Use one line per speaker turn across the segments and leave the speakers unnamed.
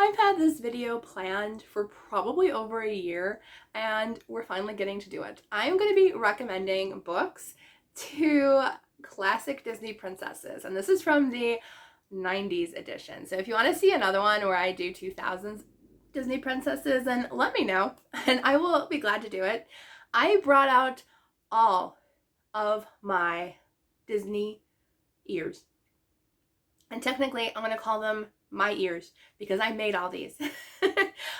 I've had this video planned for probably over a year, and we're finally getting to do it. I'm going to be recommending books to classic Disney princesses, and this is from the 90's edition. So if you want to see another one where I do 2000s Disney princesses, then let me know, and I will be glad to do it. I brought out all of my Disney ears. And technically, I'm going to call them my ears because I made all these.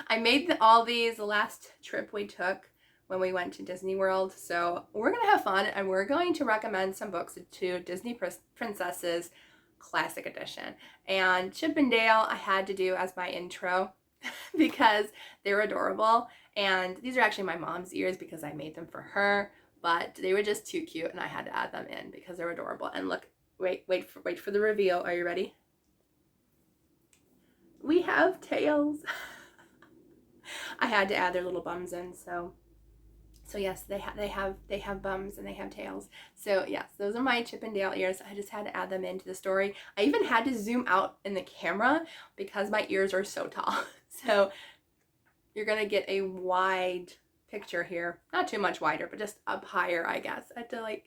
I made all these the last trip we took when we went to Disney World. So we're going to have fun, and we're going to recommend some books to Disney Princesses Classic Edition. And Chip and Dale I had to do as my intro because they're adorable. And these are actually my mom's ears because I made them for her. But they were just too cute, and I had to add them in because they're adorable. And look, wait for the reveal. Are you ready? We have tails. I had to add their little bums in, so yes, they have bums and they have tails. So yes, those are my Chip and Dale ears. I just had to add them into the story. I even had to zoom out in the camera because my ears are so tall. So you're gonna get a wide picture here. Not too much wider, but just up higher, I guess. I had to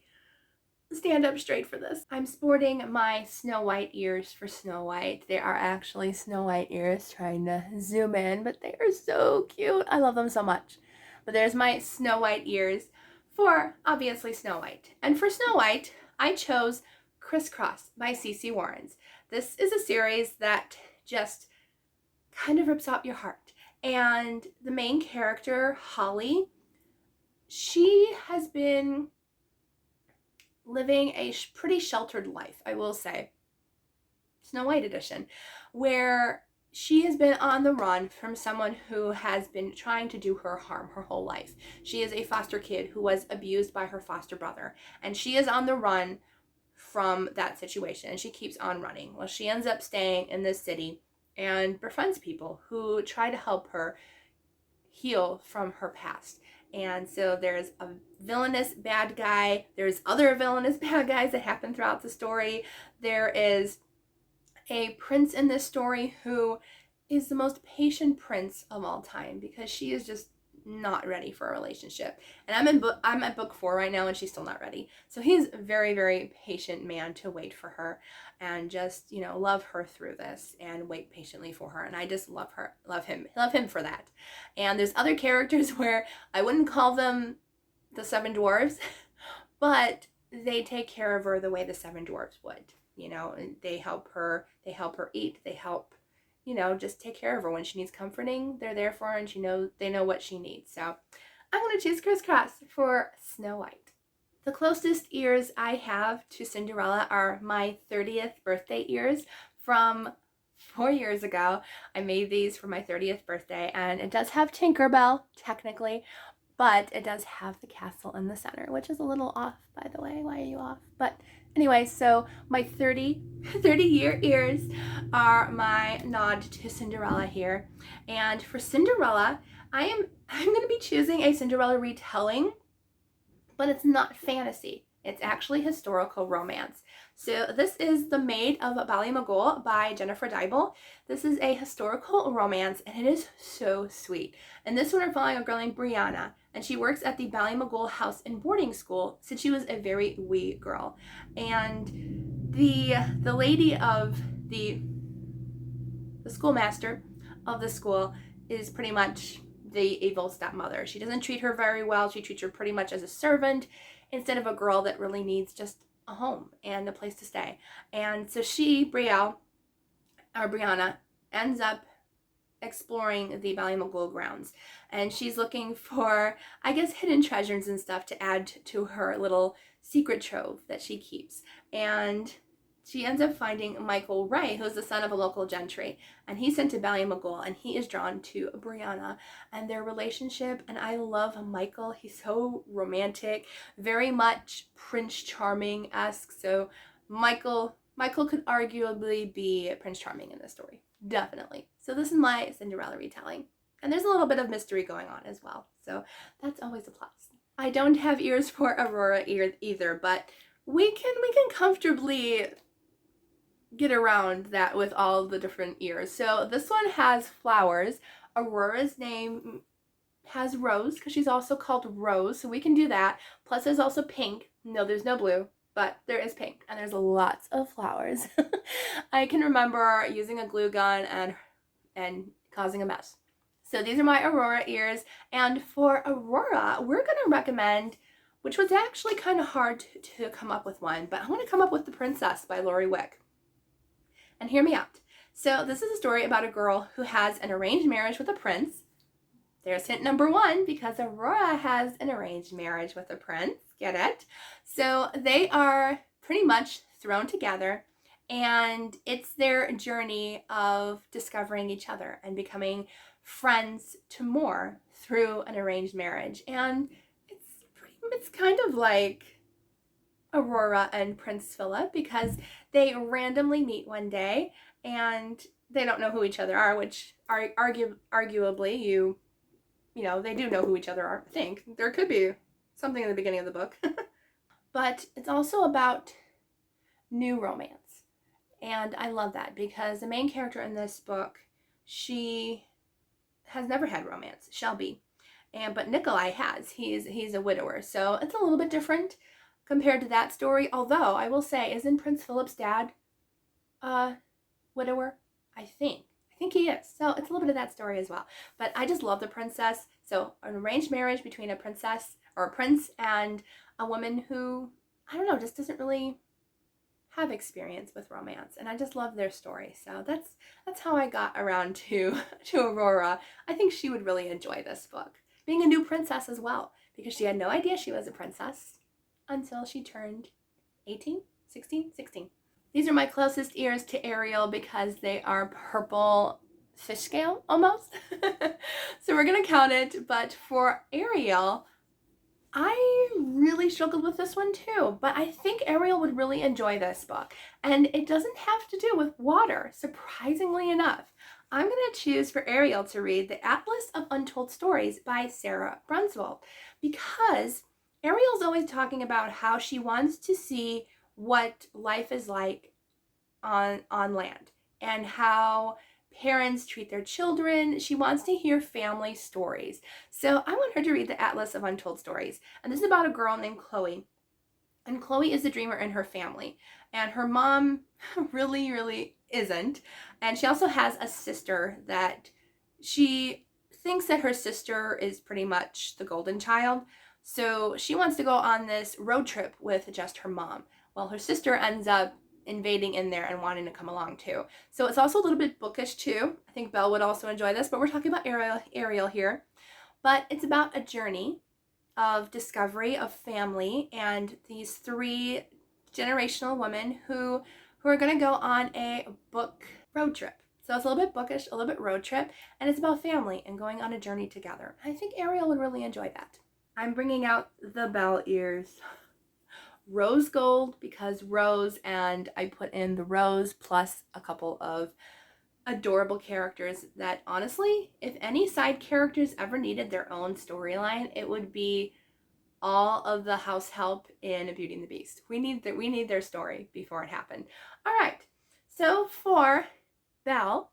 stand up straight for this. I'm sporting my Snow White ears for Snow White. They are actually Snow White ears, trying to zoom in, but they are so cute. I love them so much. But there's my Snow White ears for, obviously, Snow White. And for Snow White, I chose Crisscross by C.C. Warrens. This is a series that just kind of rips out your heart. And the main character, Holly, she has been living a pretty sheltered life, I will say. Snow White edition, where she has been on the run from someone who has been trying to do her harm her whole life. She is a foster kid who was abused by her foster brother, and she is on the run from that situation, and she keeps on running. Well, she ends up staying in this city and befriends people who try to help her heal from her past. And so there's a villainous bad guy. There's other villainous bad guys that happen throughout the story. There is a prince in this story who is the most patient prince of all time because she is just not ready for a relationship. And I'm at book 4 right now, and she's still not ready. So he's a very, very patient man to wait for her and just, love her through this and wait patiently for her. And I just love him for that. And there's other characters where I wouldn't call them the 7 dwarves, but they take care of her the way the 7 dwarves would. They help her eat, they help just take care of her when she needs comforting. They're there for her, and they know what she needs. So I'm going to choose Crisscross for Snow White. The closest ears I have to Cinderella are my 30th birthday ears from 4 years ago. I made these for my 30th birthday, and it does have Tinkerbell, technically, but it does have the castle in the center, which is a little off, by the way. Why are you off? But anyway, so my 30-year ears are my nod to Cinderella here. And for Cinderella, I'm going to be choosing a Cinderella retelling, but it's not fantasy. It's actually historical romance. So this is The Maid of Ballymagul by Jennifer Dybel. This is a historical romance, and it is so sweet. And this one, we're following a girl named Brianna, and she works at the Ballymagul house and boarding school since she was a very wee girl. And the lady of the schoolmaster of the school is pretty much the evil stepmother. She doesn't treat her very well. She treats her pretty much as a servant instead of a girl that really needs just a home and a place to stay. And so Brianna, ends up exploring the Ballymagul grounds, and she's looking for, I guess, hidden treasures and stuff to add to her little secret trove that she keeps. And she ends up finding Michael Ray, who's the son of a local gentry, and he's sent to Ballymagul, and he is drawn to Brianna and their relationship. And I love Michael. He's so romantic, very much Prince Charming-esque. So Michael could arguably be Prince Charming in this story. Definitely. So this is my Cinderella retelling. And there's a little bit of mystery going on as well. So that's always a plus. I don't have ears for Aurora either, but we can comfortably get around that with all the different ears. So this one has flowers. Aurora's name has Rose because she's also called Rose, so we can do that. Plus there's also pink. No, there's no blue, but there is pink, and there's lots of flowers. I can remember using a glue gun and causing a mess. So these are my Aurora ears, and for Aurora, we're gonna recommend, which was actually kind of hard to come up with one, but I want to come up with The Princess by Lori Wick. And hear me out. So this is a story about a girl who has an arranged marriage with a prince. There's hint number one, because Aurora has an arranged marriage with a prince. Get it? So they are pretty much thrown together, and it's their journey of discovering each other and becoming friends to more through an arranged marriage. And it's kind of like Aurora and Prince Philip, because they randomly meet one day and they don't know who each other are, which arguably you know, they do know who each other are. I think there could be something in the beginning of the book. But it's also about new romance. And I love that, because the main character in this book, she has never had romance, Shelby. But Nikolai has. He's a widower. So it's a little bit different compared to that story. Although I will say, isn't Prince Philip's dad a widower? I think he is. So it's a little bit of that story as well. But I just love The Princess. So an arranged marriage between a princess or a prince and a woman who, I don't know, just doesn't really have experience with romance. And I just love their story. So that's how I got around to Aurora. I think she would really enjoy this book. Being a new princess as well, because she had no idea she was a princess until she turned 16. These are my closest ears to Ariel because they are purple fish scale almost. So we're gonna count it, but for Ariel, I really struggled with this one too, but I think Ariel would really enjoy this book. And it doesn't have to do with water, surprisingly enough. I'm going to choose for Ariel to read The Atlas of Untold Stories by Sarah Brunswald, because Ariel's always talking about how she wants to see what life is like on land and how parents treat their children. She wants to hear family stories. So I want her to read The Atlas of Untold Stories. And this is about a girl named Chloe. And Chloe is the dreamer in her family. And her mom really isn't. And she also has a sister that she thinks that her sister is pretty much the golden child. So she wants to go on this road trip with just her mom. Well, her sister ends up invading in there and wanting to come along too. So it's also a little bit bookish too. I think Belle would also enjoy this, but we're talking about Ariel here. But it's about a journey of discovery of family and these three generational women who are going to go on a book road trip. So it's a little bit bookish, a little bit road trip, and it's about family and going on a journey together. I think Ariel would really enjoy that. I'm bringing out the Belle ears. Rose gold, because Rose, and I put in the rose plus a couple of adorable characters that honestly, if any side characters ever needed their own storyline, it would be all of the house help in Beauty and the Beast. We need their story before it happened. All right, so for Belle,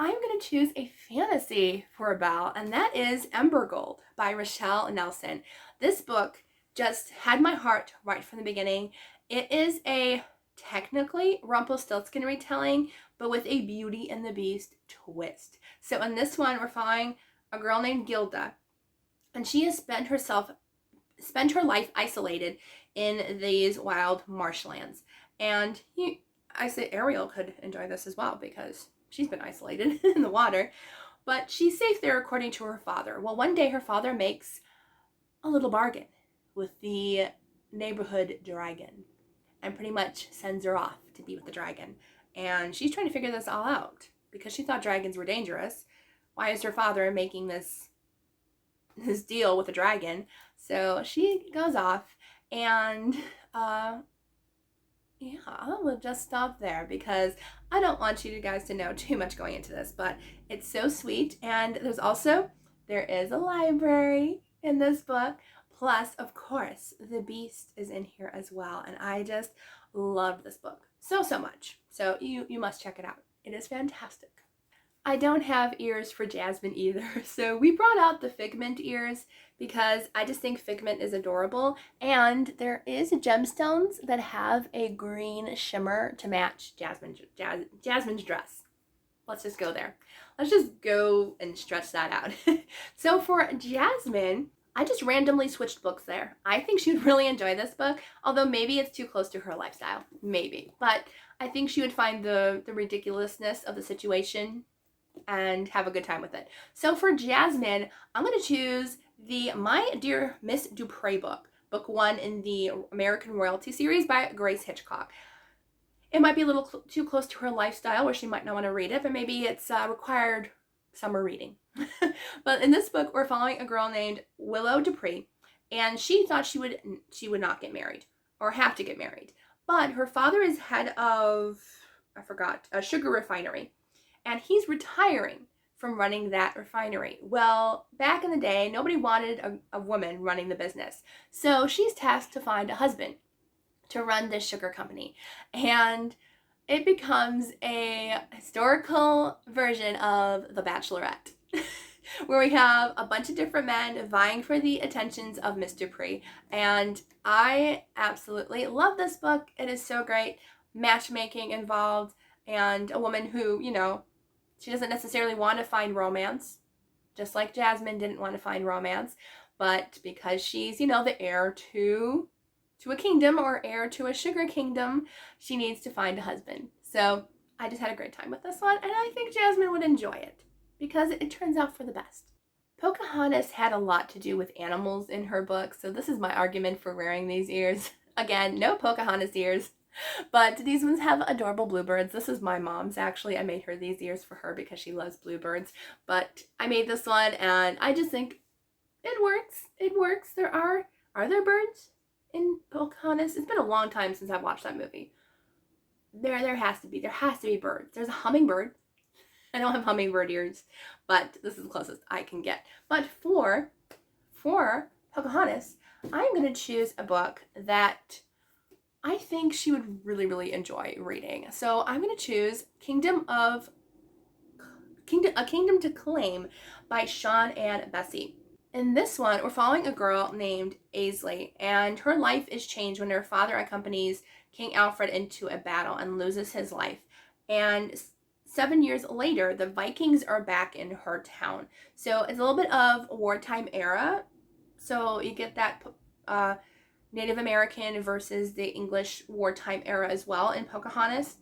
I'm going to choose a fantasy for Belle, and that is Ember Gold by Rochelle Nelson. This book just had my heart right from the beginning. It is a technically Rumpelstiltskin retelling, but with a Beauty and the Beast twist. So in this one, we're following a girl named Gilda, and she has spent her life isolated in these wild marshlands. And I say Ariel could enjoy this as well, because she's been isolated in the water, but she's safe there according to her father. Well, one day her father makes a little bargain with the neighborhood dragon and pretty much sends her off to be with the dragon. And she's trying to figure this all out because she thought dragons were dangerous. Why is her father making this deal with the dragon? So she goes off, and we'll just stop there because I don't want you guys to know too much going into this, but it's so sweet. And there is a library in this book, Plus, of course, the Beast is in here as well, and I just love this book so much. So you must check it out. It is fantastic. I don't have ears for Jasmine either, so we brought out the Figment ears because I just think Figment is adorable, and there is gemstones that have a green shimmer to match Jasmine's dress. Let's just go there. Let's just go and stretch that out. So for Jasmine, I just randomly switched books there. I think she would really enjoy this book, although maybe it's too close to her lifestyle. Maybe. But I think she would find the ridiculousness of the situation and have a good time with it. So for Jasmine, I'm going to choose the My Dear Miss Dupre book, book 1 in the American Royalty series by Grace Hitchcock. It might be a little too close to her lifestyle where she might not want to read it, but maybe it's required summer reading. But in this book, we're following a girl named Willow Dupree, and she thought she would not get married or have to get married. But her father is head of, I forgot, a sugar refinery, and he's retiring from running that refinery. Well, back in the day, nobody wanted a woman running the business. So she's tasked to find a husband to run this sugar company. And it becomes a historical version of The Bachelorette, where we have a bunch of different men vying for the attentions of Miss Dupree. And I absolutely love this book. It is so great. Matchmaking involved, and a woman who, she doesn't necessarily want to find romance, just like Jasmine didn't want to find romance, but because she's, the heir to a kingdom or heir to a sugar kingdom, she needs to find a husband. So I just had a great time with this one, and I think Jasmine would enjoy it because it turns out for the best. Pocahontas had a lot to do with animals in her book, so this is my argument for wearing these ears. Again, no Pocahontas ears, but these ones have adorable bluebirds. This is my mom's, actually. I made her these ears for her because she loves bluebirds, but I made this one, and I just think it works. It works. Are there birds in Pocahontas? It's been a long time since I've watched that movie. There has to be birds. There's a hummingbird. I don't have hummingbird ears, but this is the closest I can get. But for Pocahontas, I'm going to choose a book that I think she would really, really enjoy reading. So I'm going to choose A Kingdom to Claim by Sean and Bessie. In this one, we're following a girl named Aisley, and her life is changed when her father accompanies King Alfred into a battle and loses his life. And 7 years later, the Vikings are back in her town. So it's a little bit of wartime era. So you get that Native American versus the English wartime era as well in Pocahontas.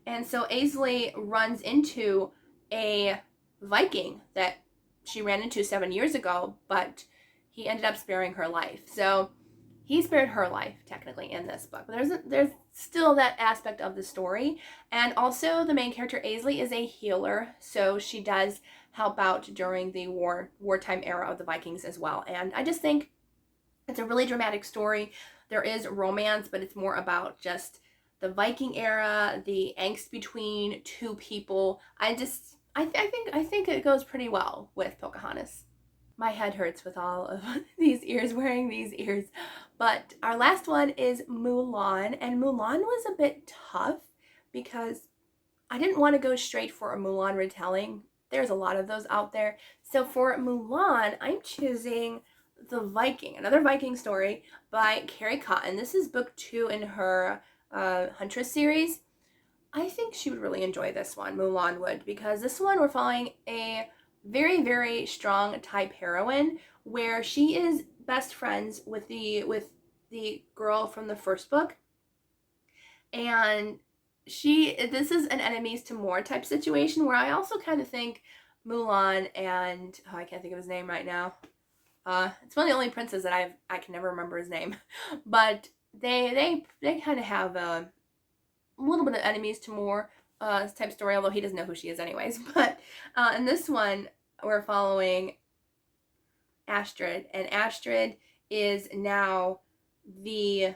And so Aisley runs into a Viking that she ran into 7 years ago, but he ended up sparing her life. So he spared her life, technically, in this book. But there's still that aspect of the story. And also, the main character, Aisley, is a healer, so she does help out during the wartime era of the Vikings as well. And I just think it's a really dramatic story. There is romance, but it's more about just the Viking era, the angst between two people. I think it goes pretty well with Pocahontas. My head hurts with all of these ears, wearing these ears. But our last one is Mulan, and Mulan was a bit tough because I didn't want to go straight for a Mulan retelling. There's a lot of those out there. So for Mulan, I'm choosing The Viking, another Viking story by Carrie Cotton. This is book 2 in her Huntress series. I think she would really enjoy this one, Mulan would, because this one we're following a very, very strong type heroine where she is best friends with the girl from the first book. And this is an enemies to more type situation where I also kind of think Mulan and, I can't think of his name right now. It's one of the only princes that I can never remember his name, but they kind of have a little bit of enemies to more type story, although he doesn't know who she is anyways. But in this one, we're following Astrid, and Astrid is now the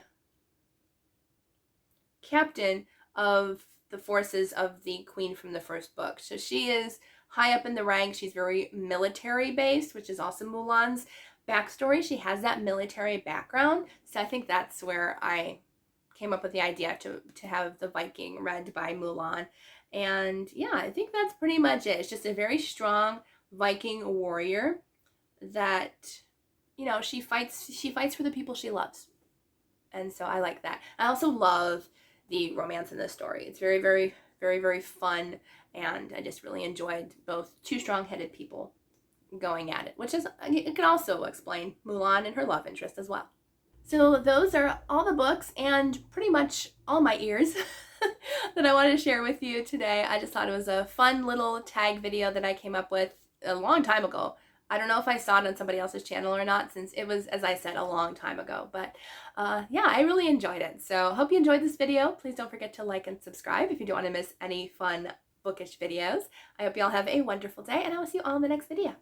captain of the forces of the queen from the first book. So she is high up in the ranks. She's very military based, which is also Mulan's. backstory. She has that military background. So I think that's where I came up with the idea to have the Viking read by Mulan. And yeah, I think that's pretty much it. It's just a very strong Viking warrior that, you know, she fights for the people she loves. And so I like that. I also love the romance in this story. It's very, very, very, very fun, and I just really enjoyed both two strong-headed people going at it, which is, it can also explain Mulan and her love interest as well. So those are all the books and pretty much all my ears that I wanted to share with you today. I just thought it was a fun little tag video that I came up with a long time ago. I don't know if I saw it on somebody else's channel or not, since it was, as I said, a long time ago. But yeah, I really enjoyed it. So hope you enjoyed this video. Please don't forget to like and subscribe if you don't want to miss any fun bookish videos. I hope you all have a wonderful day, and I will see you all in the next video.